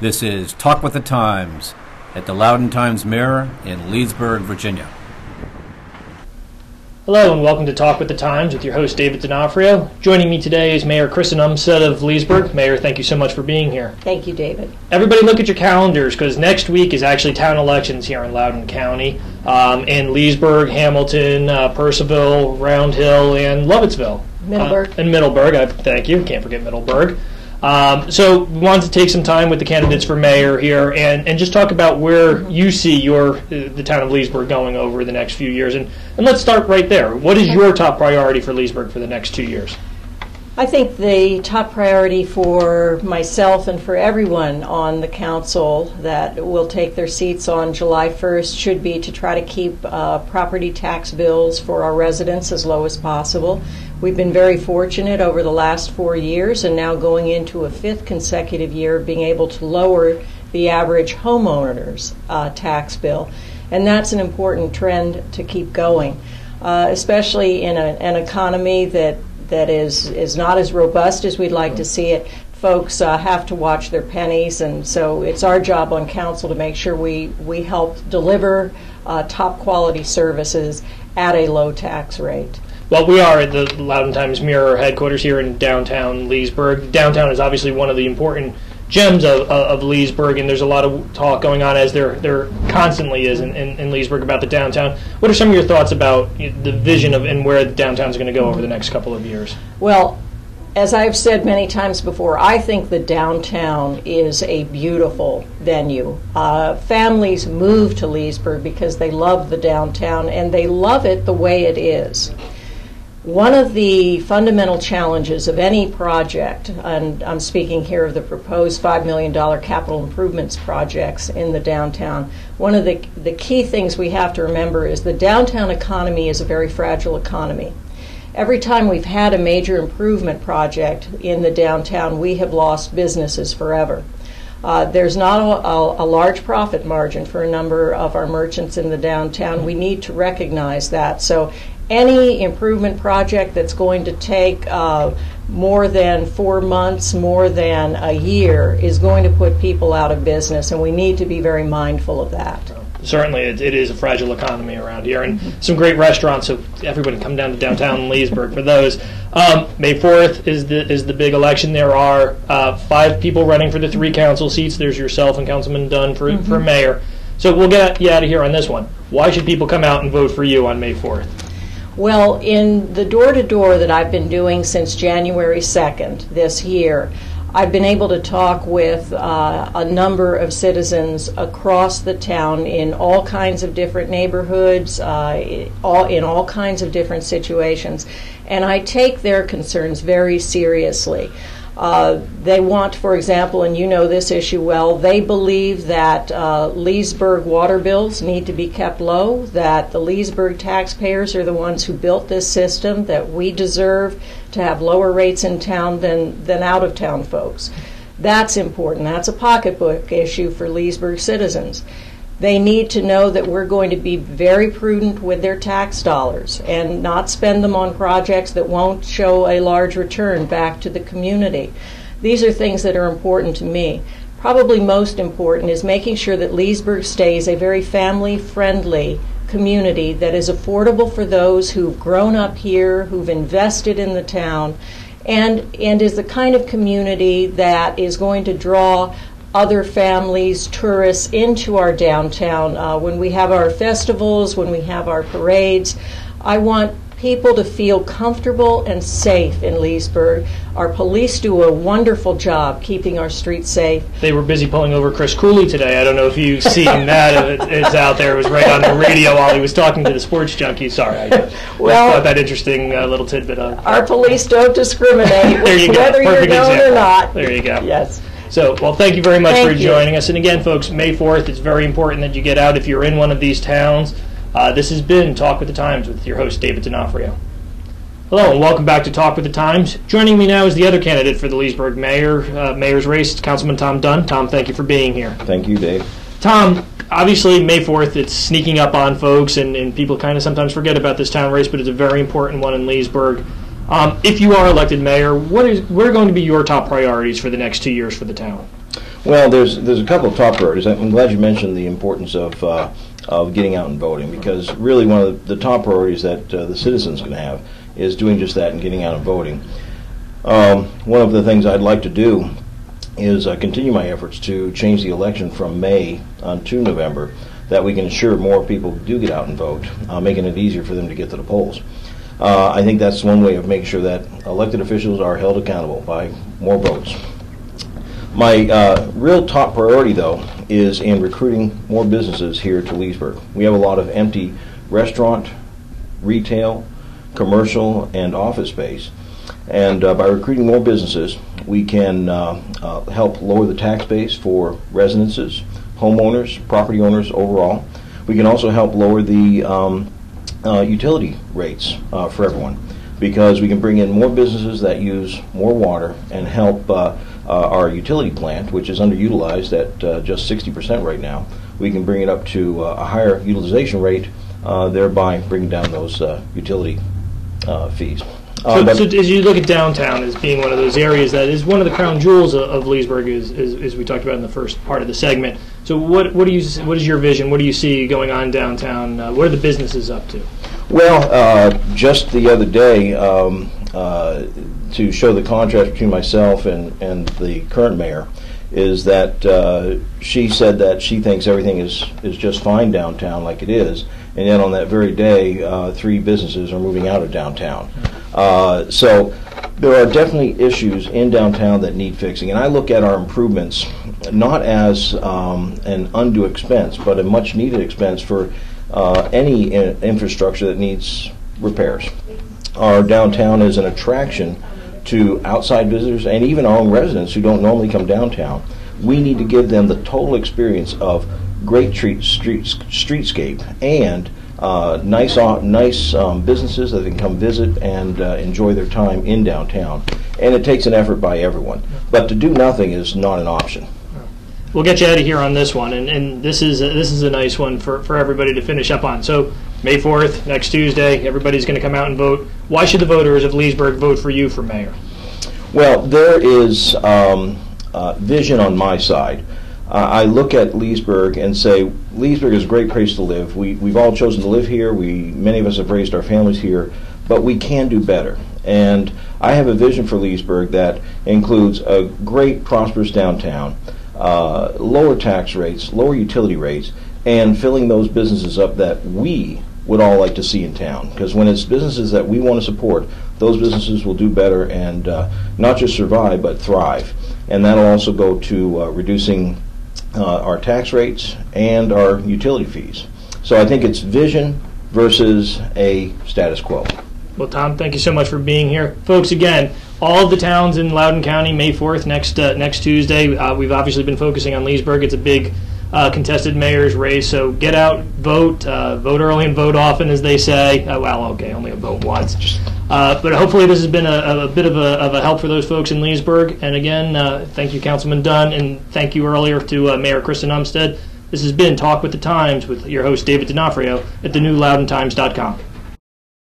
This is Talk with the Times at the Loudoun Times-Mirror in Leesburg, Virginia. Hello and welcome to Talk with the Times with your host David D'Onofrio. Joining me today is Mayor Kristen Umstattd of Leesburg. Mayor, thank you so much for being here. Thank you, David. Everybody look at your calendars because next week is actually town elections here in Loudoun County, in Leesburg, Hamilton, Purcellville, Round Hill, and Lovettsville. Middleburg. And Middleburg, thank you. Can't forget Middleburg. So we wanted to take some time with the candidates for mayor here and just talk about where you see the town of Leesburg going over the next few years. And let's start right there. What is your top priority for Leesburg for the next 2 years? I think the top priority for myself and for everyone on the council that will take their seats on July 1st should be to try to keep property tax bills for our residents as low as possible. We've been very fortunate over the last 4 years and now going into a fifth consecutive year of being able to lower the average homeowner's tax bill. And that's an important trend to keep going, especially in an economy that is not as robust as we'd like to see it. Folks have to watch their pennies, and so it's our job on council to make sure we help deliver top quality services at a low tax rate. Well, we are at the Loudoun Times-Mirror headquarters here in downtown Leesburg. Downtown is obviously one of the important gems of Leesburg, and there's a lot of talk going on, as there constantly is in Leesburg, about the downtown. What are some of your thoughts about the vision of and where the downtown is going to go over the next couple of years? Well, as I've said many times before, I think the downtown is a beautiful venue. Families move to Leesburg because they love the downtown, and they love it the way it is. One of the fundamental challenges of any project, and I'm speaking here of the proposed $5 million capital improvements projects in the downtown, one of the key things we have to remember is the downtown economy is a very fragile economy. Every time we've had a major improvement project in the downtown, we have lost businesses forever. There's not a large profit margin for a number of our merchants in the downtown. We need to recognize that. So any improvement project that's going to take more than 4 months, more than a year, is going to put people out of business, and we need to be very mindful of that. Certainly, it is a fragile economy around here, and some great restaurants, so everybody come down to downtown Leesburg for those. May 4th is the big election. There are 5 people running for the 3 council seats. There's yourself and Councilman Dunn for mayor. So we'll get you out of here on this one. Why should people come out and vote for you on May 4th? Well, in the door-to-door that I've been doing since January 2nd this year, I've been able to talk with a number of citizens across the town in all kinds of different neighborhoods, in all kinds of different situations, and I take their concerns very seriously. They want, for example, and you know this issue well, they believe that Leesburg water bills need to be kept low, that the Leesburg taxpayers are the ones who built this system, that we deserve to have lower rates in town than out-of-town folks. That's important. That's a pocketbook issue for Leesburg citizens. They need to know that we're going to be very prudent with their tax dollars and not spend them on projects that won't show a large return back to the community. These are things that are important to me. Probably most important is making sure that Leesburg stays a very family-friendly community that is affordable for those who've grown up here, who've invested in the town, and is the kind of community that is going to draw other families, tourists into our downtown. When we have our festivals, when we have our parades, I want people to feel comfortable and safe in Leesburg. Our police do a wonderful job keeping our streets safe. They were busy pulling over Chris Cooley today. I don't know if you've seen that. It's out there. It was right on the radio while he was talking to the sports junkie. Sorry, I thought that interesting little tidbit of. Our police don't discriminate there you go. whether Perfect you're known example. or not. There you go. Yes. So, well, thank you very much for joining us. And again, folks, May 4th, it's very important that you get out if you're in one of these towns. This has been Talk with the Times with your host, David D'Onofrio. Hello, and welcome back to Talk with the Times. Joining me now is the other candidate for the Leesburg mayor's race, Councilman Tom Dunn. Tom, thank you for being here. Thank you, Dave. Tom, obviously May 4th, it's sneaking up on folks, and people kind of sometimes forget about this town race, but it's a very important one in Leesburg. If you are elected mayor, what are going to be your top priorities for the next 2 years for the town? Well, there's a couple of top priorities. I'm glad you mentioned the importance of getting out and voting, because really one of the top priorities that the citizens can have is doing just that and getting out and voting. One of the things I'd like to do is continue my efforts to change the election from May to November, that we can ensure more people do get out and vote, making it easier for them to get to the polls. I think that's one way of making sure that elected officials are held accountable by more votes. My real top priority, though, is in recruiting more businesses here to Leesburg. We have a lot of empty restaurant, retail, commercial, and office space. And by recruiting more businesses, we can help lower the tax base for residences, homeowners, property owners overall. We can also help lower the utility rates for everyone, because we can bring in more businesses that use more water and help our utility plant, which is underutilized at just 60% right now. We can bring it up to a higher utilization rate, thereby bringing down those utility fees. So as you look at downtown as being one of those areas that is one of the crown jewels of Leesburg, as we talked about in the first part of the segment. So what is your vision? What do you see going on downtown? What are the businesses up to? Well, just the other day, to show the contrast between myself and the current mayor, is that she said that she thinks everything is just fine downtown like it is, and yet on that very day, 3 businesses are moving out of downtown. So there are definitely issues in downtown that need fixing, and I look at our improvements not as an undue expense, but a much needed expense for any infrastructure that needs repairs. Our downtown is an attraction to outside visitors and even our own residents who don't normally come downtown. We need to give them the total experience of great streetscape and nice businesses that they can come visit and enjoy their time in downtown. And it takes an effort by everyone. But to do nothing is not an option. We'll get you out of here on this one, and this is a nice one for everybody to finish up on. So May 4th, next Tuesday, everybody's going to come out and vote. Why should the voters of Leesburg vote for you for mayor? Well, there is vision on my side. I look at Leesburg and say, Leesburg is a great place to live. We've all chosen to live here. Many of us have raised our families here, but we can do better. And I have a vision for Leesburg that includes a great, prosperous downtown, lower tax rates, lower utility rates, and filling those businesses up that we would all like to see in town. Because when it's businesses that we want to support, those businesses will do better and not just survive, but thrive. And that'll also go to reducing our tax rates and our utility fees. So I think it's vision versus a status quo. Well, Tom, thank you so much for being here. Folks, again, all of the towns in Loudoun County, May 4th, next Tuesday. We've obviously been focusing on Leesburg. It's a big contested mayor's race, so get out, vote early and vote often, as they say. Only a vote once. But hopefully this has been a bit of a help for those folks in Leesburg. And again, thank you, Councilman Dunn, and thank you earlier to Mayor Kristen Umstattd. This has been Talk with the Times with your host, David D'Onofrio, at thenewloudountimes.com.